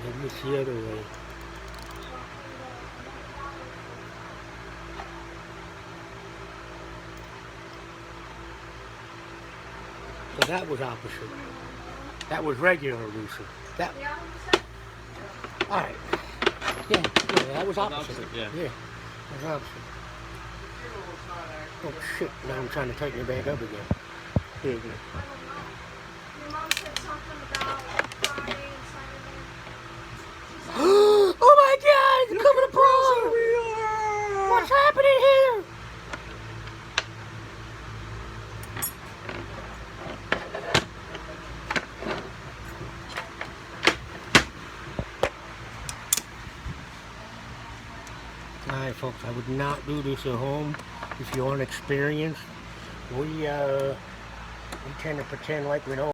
Maybe it's the other way. So that was opposite. That was regular Lucy. That. All right. Yeah, that was opposite. Yeah. Yeah, that was opposite. Oh shit! Now I'm trying to tighten it back up again. Here we go. Your mom said something about Friday and Saturday. Oh my God! It's coming apart! What's happening here? Alright folks, I would not do this at home if you're unexperienced. We tend to pretend like we know